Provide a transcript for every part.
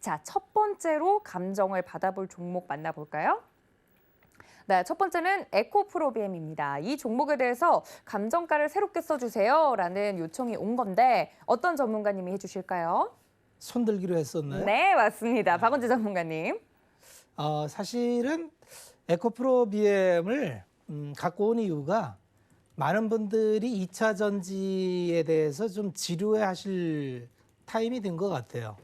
자, 첫 번째로 감정을 받아볼 종목 만나볼까요? 네, 첫 번째는 에코프로비엠입니다. 이 종목에 대해서 감정가를 새롭게 써주세요라는 요청이 온 건데 어떤 전문가님이 해주실까요? 손들기로 했었나요? 네, 맞습니다. 박원재 전문가님. 사실은 에코프로비엠을 갖고 온 이유가 많은 분들이 2차 전지에 대해서 좀 지루해 하실 타임이 된 것 같아요.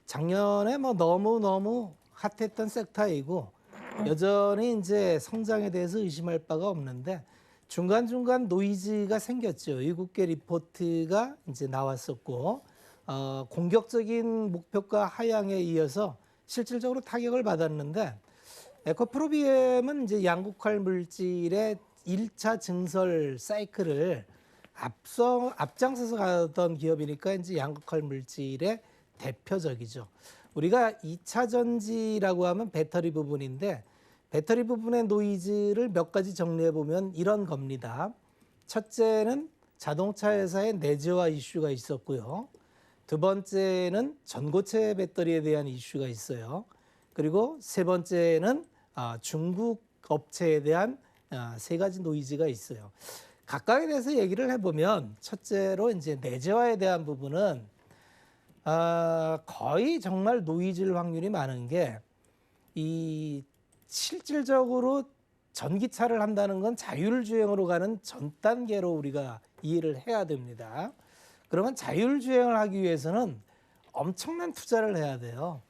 작년에 뭐 너무너무 핫했던 섹터이고 여전히 이제 성장에 대해서 의심할 바가 없는데 중간중간 노이즈가 생겼죠. 외국계 리포트가 이제 나왔었고 공격적인 목표가 하향에 이어서 실질적으로 타격을 받았는데 에코프로비엠은 이제 양극화 물질의 1차 증설 사이클을 앞장서서 가던 기업이니까 이제 양극화 물질의 대표적이죠. 우리가 2차 전지라고 하면 배터리 부분인데 배터리 부분의 노이즈를 몇 가지 정리해 보면 이런 겁니다. 첫째는 자동차 회사의 내재화 이슈가 있었고요. 두 번째는 전고체 배터리에 대한 이슈가 있어요. 그리고 세 번째는 중국 업체에 대한 세 가지 노이즈가 있어요. 각각에 대해서 얘기를 해보면 첫째로 이제 내재화에 대한 부분은 거의 정말 노이즈일 확률이 많은 게 이 실질적으로 전기차를 한다는 건 자율주행으로 가는 전 단계로 우리가 이해를 해야 됩니다. 그러면 자율주행을 하기 위해서는 엄청난 투자를 해야 돼요.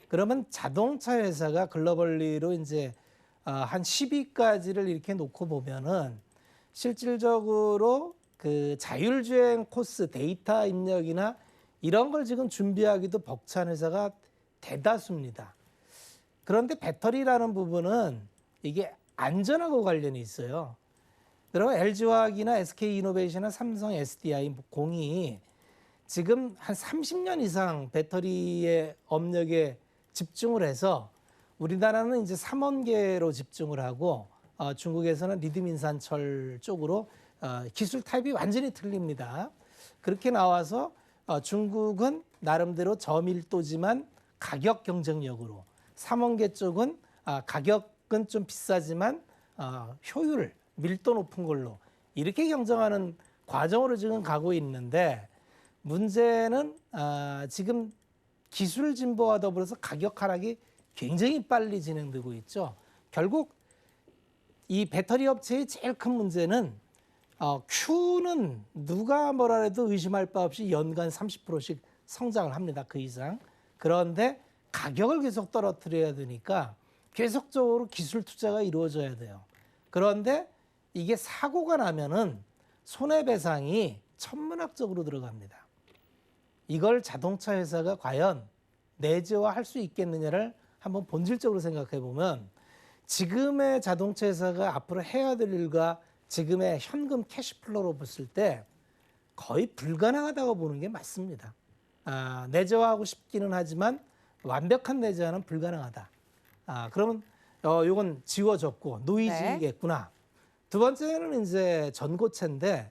그러면 자동차 회사가 글로벌리로 이제 한 10위까지를 이렇게 놓고 보면은 실질적으로 그 자율주행 코스 데이터 입력이나 이런 걸 지금 준비하기도 벅찬 회사가 대다수입니다. 그런데 배터리라는 부분은 이게 안전하고 관련이 있어요. 그러면 LG화학이나 SK이노베이션이나 삼성 SDI 공이 지금 한 30년 이상 배터리의 업력에 집중을 해서 우리나라는 이제 삼원계로 집중을 하고 중국에서는 리튬인산철 쪽으로 기술 타입이 완전히 틀립니다. 그렇게 나와서 중국은 나름대로 저밀도지만 가격 경쟁력으로 삼원계 쪽은 가격은 좀 비싸지만 효율, 밀도 높은 걸로 이렇게 경쟁하는 과정으로 지금 가고 있는데 문제는 지금 기술 진보와 더불어서 가격 하락이 굉장히 빨리 진행되고 있죠. 결국 이 배터리 업체의 제일 큰 문제는 Q는 누가 뭐라 해도 의심할 바 없이 연간 30%씩 성장을 합니다. 그 이상. 그런데 가격을 계속 떨어뜨려야 되니까 계속적으로 기술 투자가 이루어져야 돼요. 그런데 이게 사고가 나면은 손해배상이 천문학적으로 들어갑니다. 이걸 자동차 회사가 과연 내재화할 수 있겠느냐를 한번 본질적으로 생각해 보면 지금의 자동차 회사가 앞으로 해야 될 일과 지금의 현금 캐시플로로 봤을 때 거의 불가능하다고 보는 게 맞습니다. 내재화하고 싶기는 하지만 완벽한 내재화는 불가능하다. 그러면 이건 지워졌고 노이즈겠구나. 두 번째는 이제 전고체인데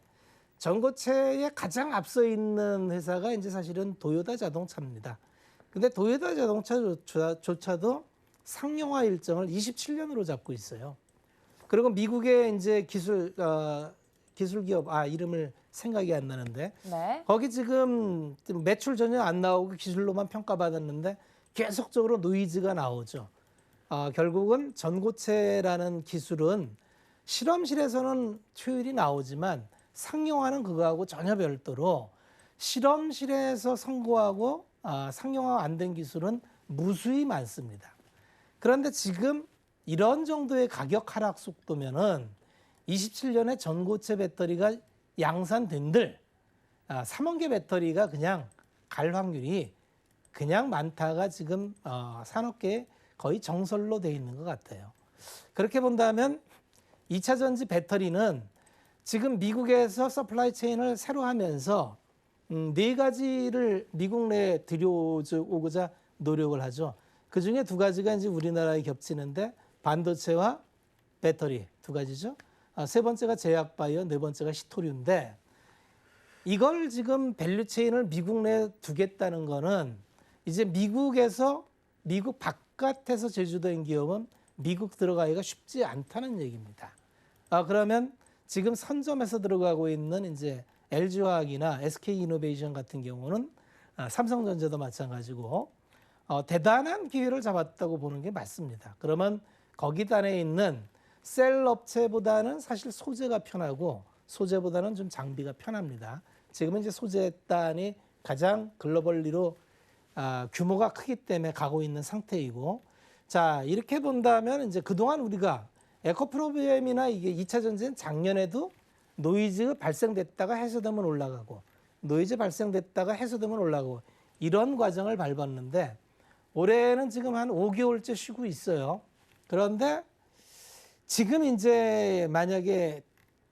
전고체에 가장 앞서 있는 회사가 이제 사실은 도요타 자동차입니다. 근데 도요타 자동차조차도 상용화 일정을 27년으로 잡고 있어요. 그리고 미국의 이제 기술 기업 이름을 생각이 안 나는데 네. 거기 지금 매출 전혀 안 나오고 기술로만 평가받았는데 계속적으로 노이즈가 나오죠. 결국은 전고체라는 기술은 실험실에서는 효율이 나오지만 상용화는 그거하고 전혀 별도로 실험실에서 성공하고 상용화 안 된 기술은 무수히 많습니다. 그런데 지금 이런 정도의 가격 하락 속도면은 27년에 전고체 배터리가 양산된들 삼원계 배터리가 그냥 갈 확률이 그냥 많다가 지금 산업계에 거의 정설로 돼 있는 것 같아요. 그렇게 본다면 2차 전지 배터리는 지금 미국에서 서플라이 체인을 새로 하면서 네 가지를 미국 내에 들여오고자 노력을 하죠. 그중에 두 가지가 이제 우리나라에 겹치는데 반도체와 배터리 두 가지죠. 세 번째가 제약 바이오, 네 번째가 시토류인데 이걸 지금 밸류 체인을 미국 내에 두겠다는 거는 이제 미국 바깥에서 제주도인 기업은 미국 들어가기가 쉽지 않다는 얘기입니다. 그러면 지금 선점에서 들어가고 있는 이제 LG화학이나 SK이노베이션 같은 경우는 삼성전자도 마찬가지고 대단한 기회를 잡았다고 보는 게 맞습니다. 그러면 거기단에 있는 셀 업체보다는 사실 소재가 편하고 소재보다는 좀 장비가 편합니다. 지금은 이제 소재단이 가장 글로벌리로 규모가 크기 때문에 가고 있는 상태이고, 자 이렇게 본다면 이제 그동안 우리가 에코프로비엠이나 이게 2차 전지는 작년에도 노이즈 발생됐다가 해소되면 올라가고 노이즈 발생됐다가 해소되면 올라가고 이런 과정을 밟았는데 올해는 지금 한 5개월째 쉬고 있어요. 그런데 지금 이제 만약에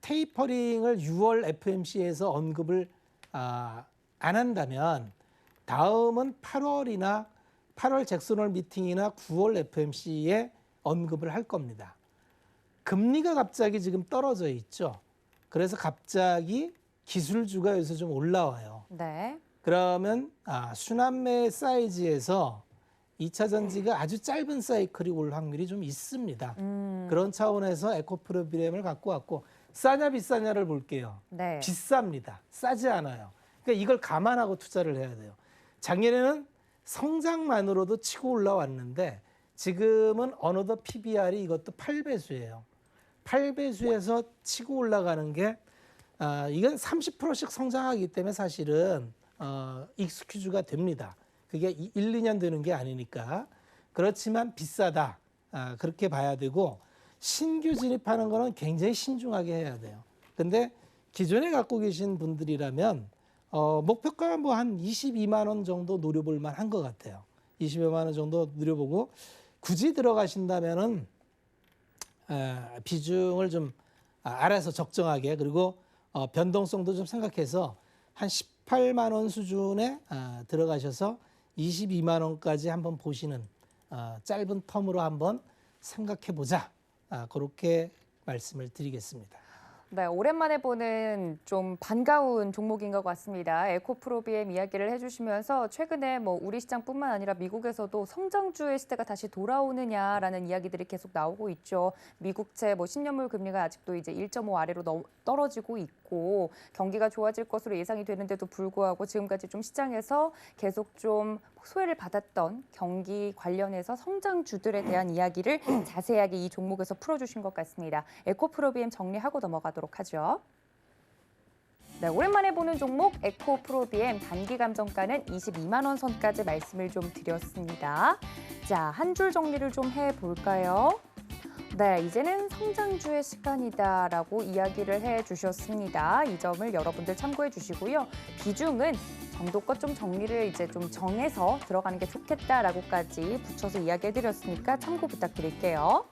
테이퍼링을 6월 FMC에서 언급을 안 한다면 다음은 8월 잭슨홀 미팅이나 9월 FMC에 언급을 할 겁니다. 금리가 갑자기 지금 떨어져 있죠. 그래서 갑자기 기술주가 여기서 좀 올라와요. 네. 그러면 순환매 사이즈에서 2차 전지가 아주 짧은 사이클이 올 확률이 좀 있습니다. 그런 차원에서 에코프로비엠을 갖고 왔고, 싸냐 비싸냐를 볼게요. 네. 비쌉니다. 싸지 않아요. 그러니까 이걸 감안하고 투자를 해야 돼요. 작년에는 성장만으로도 치고 올라왔는데 지금은 어느덧 PBR이 이것도 8배수예요. 8배수에서 치고 올라가는 게 이건 30%씩 성장하기 때문에 사실은 익스큐즈가 됩니다. 그게 1, 2년 되는 게 아니니까. 그렇지만 비싸다. 그렇게 봐야 되고, 신규 진입하는 거는 굉장히 신중하게 해야 돼요. 근데 기존에 갖고 계신 분들이라면 목표가 뭐 한 22만 원 정도 노려볼 만한 것 같아요. 22만 원 정도 노려보고, 굳이 들어가신다면은 비중을 좀 알아서 적정하게, 그리고 변동성도 좀 생각해서 한 18만 원 수준에 들어가셔서 22만 원까지 한번 보시는 짧은 텀으로 한번 생각해 보자. 그렇게 말씀을 드리겠습니다. 네, 오랜만에 보는 좀 반가운 종목인 것 같습니다. 에코프로비엠 이야기를 해주시면서 최근에 뭐 우리 시장뿐만 아니라 미국에서도 성장주의 시대가 다시 돌아오느냐라는 이야기들이 계속 나오고 있죠. 미국채 뭐 10년물 금리가 아직도 이제 1.5 아래로 떨어지고 있고 경기가 좋아질 것으로 예상이 되는데도 불구하고 지금까지 좀 시장에서 계속 좀 소외를 받았던 경기 관련해서 성장주들에 대한 이야기를 자세하게 이 종목에서 풀어주신 것 같습니다. 에코프로비엠 정리하고 넘어가도록 하죠. 네, 오랜만에 보는 종목 에코프로비엠 단기 감정가는 22만 원 선까지 말씀을 좀 드렸습니다. 자, 한 줄 정리를 좀 해볼까요? 네, 이제는 성장주의 시간이다라고 이야기를 해주셨습니다. 이 점을 여러분들 참고해 주시고요. 비중은 정도껏 좀 정리를 이제 좀 정해서 들어가는 게 좋겠다라고까지 붙여서 이야기해 드렸으니까 참고 부탁드릴게요.